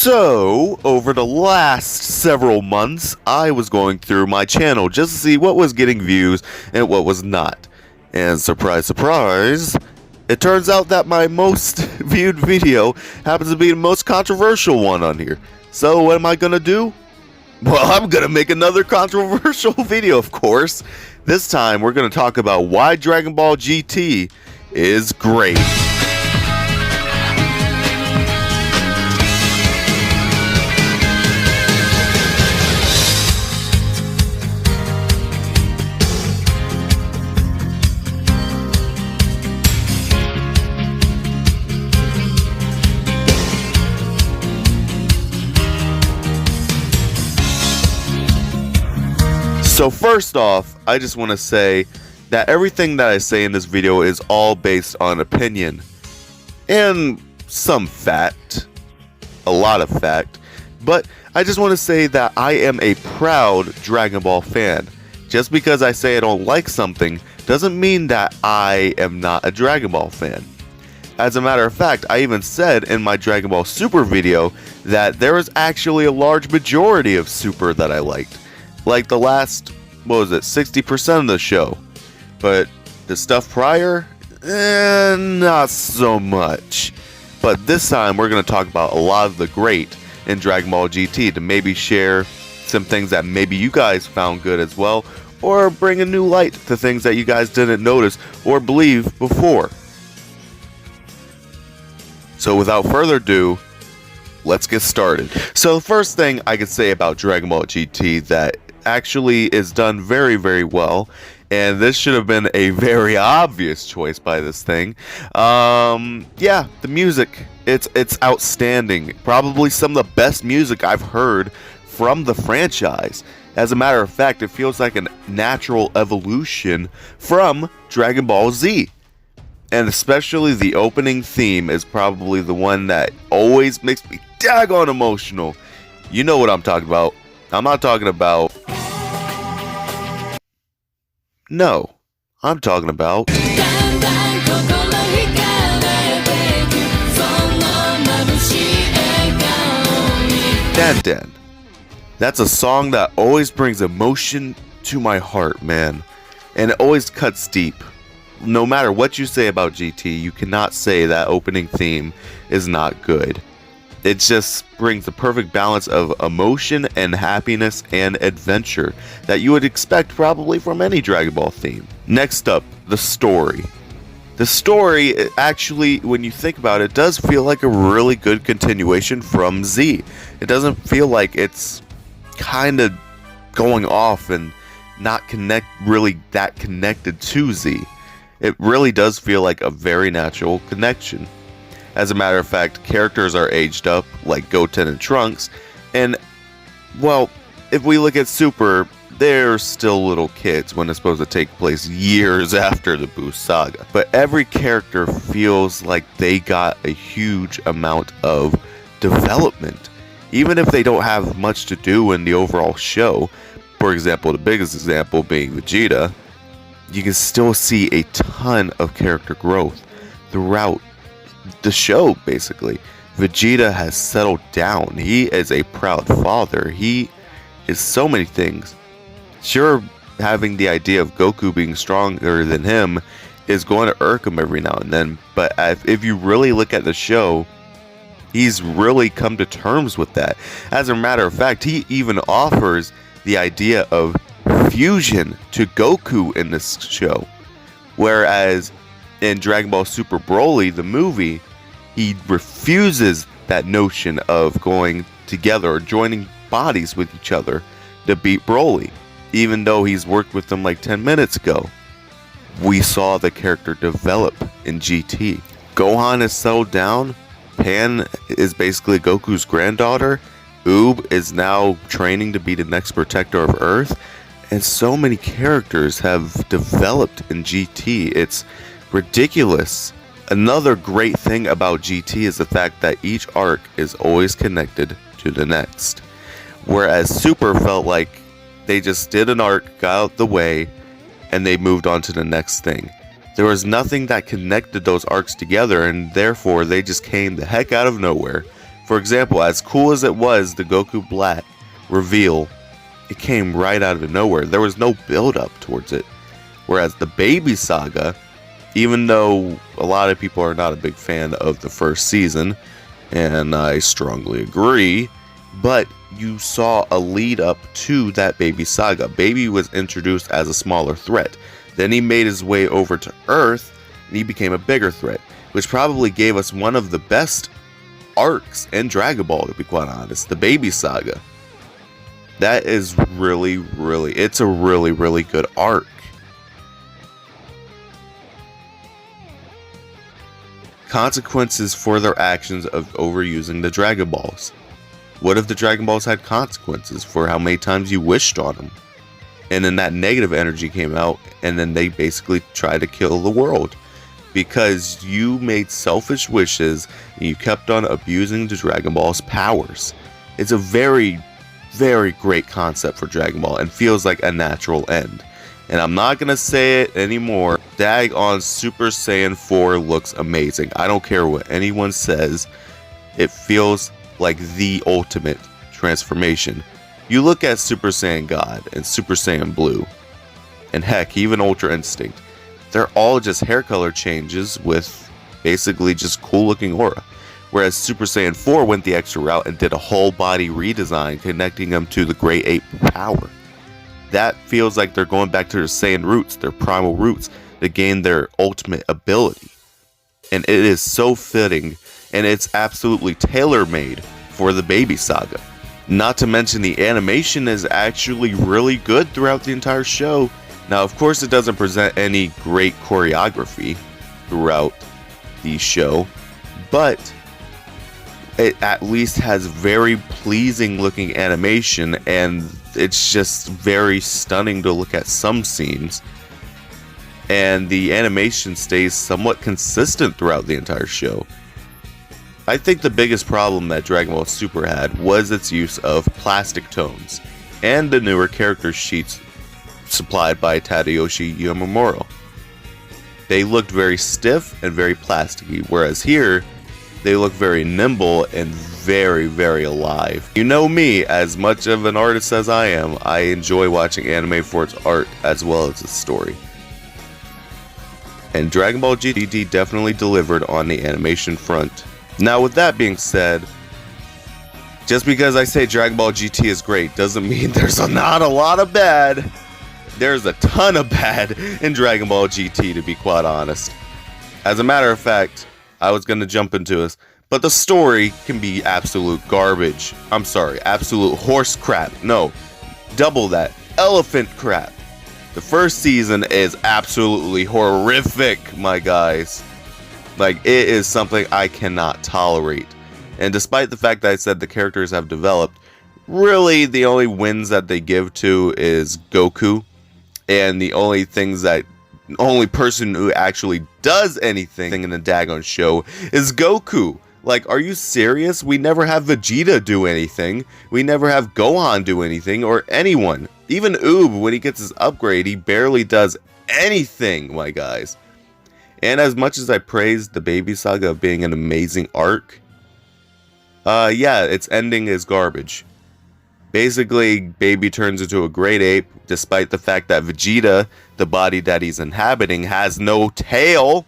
So, over the last several months, I was going through my channel just to see what was getting views and what was not. And surprise, surprise, it turns out that my most viewed video happens to be the most controversial one on here. So, what am I gonna do? Well, I'm gonna make another controversial video, of course. This time, we're gonna talk about why Dragonball Gt is great. So first off, I just want to say that everything that I say in this video is all based on opinion and some fact, a lot of fact, but I just want to say that I am a proud Dragon Ball fan. Just because I say I don't like something doesn't mean that I am not a Dragon Ball fan. As a matter of fact, I even said in my Dragon Ball Super video that there was actually a large majority of Super that I liked. Like the last, what was it, 60% of the show. But the stuff prior, not so much. But this time we're going to talk about a lot of the great in Dragon Ball GT to maybe share some things that maybe you guys found good as well, or bring a new light to things that you guys didn't notice or believe before. So without further ado, let's get started. So the first thing I could say about Dragon Ball GT that actually is done very, very well, and this should have been a very obvious choice by this thing. Yeah, the music, it's outstanding. Probably some of the best music I've heard from the franchise. As a matter of fact, it feels like a natural evolution from Dragon Ball Z. And especially the opening theme is probably the one that always makes me daggone emotional. You know what I'm talking about. I'm not talking about... No, I'm talking about... Dan Dan. That's a song that always brings emotion to my heart, man. And it always cuts deep. No matter what you say about GT, you cannot say that opening theme is not good. It just brings the perfect balance of emotion and happiness and adventure that you would expect probably from any Dragon Ball theme. Next up, the story. The story, actually, when you think about it, does feel like a really good continuation from Z. It doesn't feel like it's kind of going off and not really that connected to Z. It really does feel like a very natural connection. As a matter of fact, characters are aged up, like Goten and Trunks, and, well, if we look at Super, they're still little kids when it's supposed to take place years after the Buu saga. But every character feels like they got a huge amount of development, even if they don't have much to do in the overall show. For example, the biggest example being Vegeta, you can still see a ton of character growth throughout the show, basically. Vegeta has settled down. He is a proud father. He is so many things. Sure, having the idea of Goku being stronger than him is going to irk him every now and then, but if you really look at the show, he's really come to terms with that. As a matter of fact, he even offers the idea of fusion to Goku in this show, whereas in Dragon Ball Super Broly, the movie, he refuses that notion of going together or joining bodies with each other to beat Broly, even though he's worked with them like 10 minutes ago. We saw the character develop in GT. Gohan is settled down. Pan is basically Goku's granddaughter. Oob is now training to be the next protector of Earth. And so many characters have developed in GT. It's ridiculous. Another great thing about GT is the fact that each arc is always connected to the next. Whereas Super felt like they just did an arc, got out the way, and they moved on to the next thing. There was nothing that connected those arcs together, and therefore they just came the heck out of nowhere For example, as cool as it was, the Goku Black reveal, it came right out of nowhere. There was no build up towards it. Whereas the Baby Saga, even though a lot of people are not a big fan of the first season, and I strongly agree, but you saw a lead up to that Baby Saga. Baby was introduced as a smaller threat. Then he made his way over to Earth, and he became a bigger threat, which probably gave us one of the best arcs in Dragon Ball, to be quite honest, the Baby Saga. That is it's a really good arc. Consequences for their actions of overusing the Dragon Balls. What if the Dragon Balls had consequences for how many times you wished on them? And then that negative energy came out, and then they basically tried to kill the world. Because you made selfish wishes, and you kept on abusing the Dragon Ball's powers. It's a very great concept for Dragon Ball, and feels like a natural end. And I'm not going to say it anymore. Dag on Super Saiyan 4 looks amazing. I don't care what anyone says. It feels like the ultimate transformation. You look at Super Saiyan God and Super Saiyan Blue, and heck, even Ultra Instinct. They're all just hair color changes with basically just cool looking aura. Whereas Super Saiyan 4 went the extra route and did a whole body redesign, connecting them to the Great Ape power. That feels like they're going back to their Saiyan roots, their primal roots, to gain their ultimate ability. And it is so fitting, and it's absolutely tailor-made for the Baby Saga. Not to mention the animation is actually really good throughout the entire show. Now, of course, it doesn't present any great choreography throughout the show, but it at least has very pleasing looking animation, and it's just very stunning to look at some scenes. And the animation stays somewhat consistent throughout the entire show. I think the biggest problem that Dragon Ball Super had was its use of plastic tones and the newer character sheets supplied by Tadayoshi Yamamuro. They looked very stiff and very plasticky, whereas here they look very nimble and very alive. You know me, as much of an artist as I am, I enjoy watching anime for its art as well as its story. And Dragon Ball Gt definitely delivered on the animation front. Now, with that being said, just because I say Dragon Ball GT is great doesn't mean there's not a lot of bad. There's a ton of bad in Dragon Ball GT, to be quite honest. As a matter of fact, I was going to jump into this, but the story can be absolute garbage. I'm sorry, absolute horse crap. No, double that, elephant crap. The first season is absolutely horrific, my guys. Like, it is something I cannot tolerate. And despite the fact that I said the characters have developed, really the only wins that they give to is Goku. And the only person who actually does anything in the daggone show is Goku. Like, are you serious? We never have Vegeta do anything. We never have Gohan do anything, or anyone. Even Oob, when he gets his upgrade, he barely does anything, my guys. And as much as I praised the Baby Saga of being an amazing arc, yeah, its ending is garbage. Basically, Baby turns into a great ape, despite the fact that Vegeta, the body that he's inhabiting, has no tail.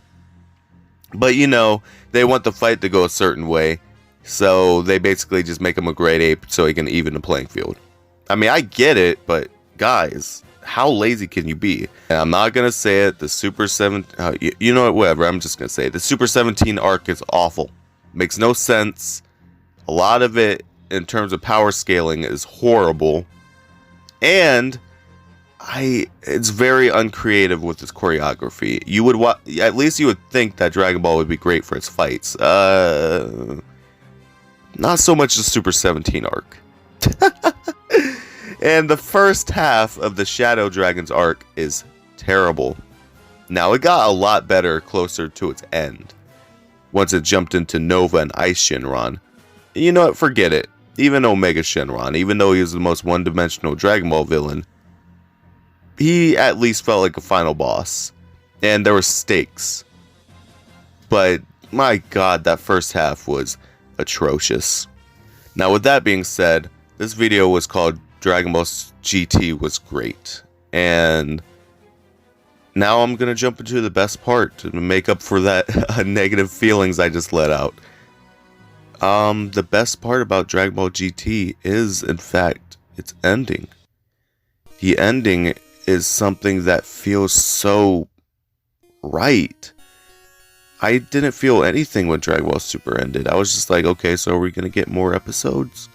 But, you know, they want the fight to go a certain way, so they basically just make him a great ape so he can even the playing field. I mean, I get it, but guys, how lazy can you be? And I'm not going to say it, the Super 7... you know what, whatever, I'm just going to say it. The Super 17 arc is awful. Makes no sense. A lot of it, in terms of power scaling, is horrible. And it's very uncreative with its choreography. You would at least you would think that Dragon Ball would be great for its fights. Not so much the Super 17 arc. And the first half of the Shadow Dragons arc is terrible. Now, it got a lot better closer to its end, once it jumped into Nova and Ice Shenron. You know what, forget it. Even Omega Shenron, even though he was the most one-dimensional Dragon Ball villain, he at least felt like a final boss. And there were stakes. But, my god, that first half was atrocious. Now, with that being said, this video was called Dragonball GT was great. And now I'm going to jump into the best part to make up for that negative feelings I just let out. The best part about Dragonball GT is, in fact, its ending. The ending is something that feels so right. I didn't feel anything when Dragon Ball Super ended. I was just like, okay, so are we going to get more episodes?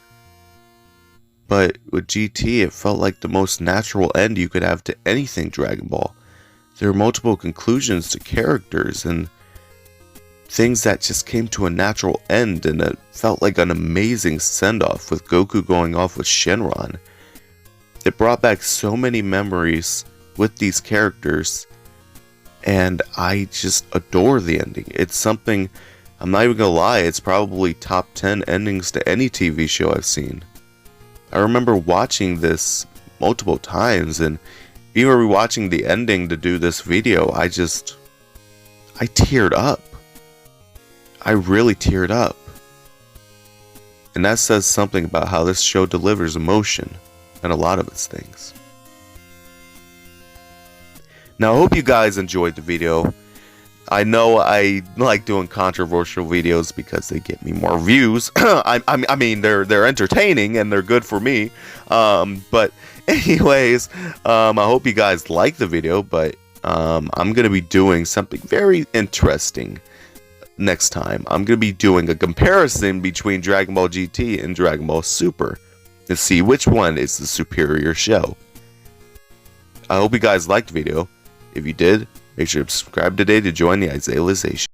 But with GT, it felt like the most natural end you could have to anything Dragon Ball. There were multiple conclusions to characters and things that just came to a natural end, and it felt like an amazing send-off with Goku going off with Shenron. It brought back so many memories with these characters, and I just adore the ending. It's something, I'm not even gonna lie, it's probably top 10 endings to any TV show I've seen. I remember watching this multiple times, and even rewatching the ending to do this video, I teared up. I really teared up. And that says something about how this show delivers emotion and a lot of its things. Now, I hope you guys enjoyed the video. I know I like doing controversial videos because they get me more views. I mean, they're entertaining and they're good for me. But anyways, I hope you guys like the video. But I'm gonna be doing something very interesting next time. I'm gonna be doing a comparison between Dragon Ball GT and Dragon Ball Super to see which one is the superior show. I hope you guys liked the video. If you did, make sure to subscribe today to join the Isaiahization.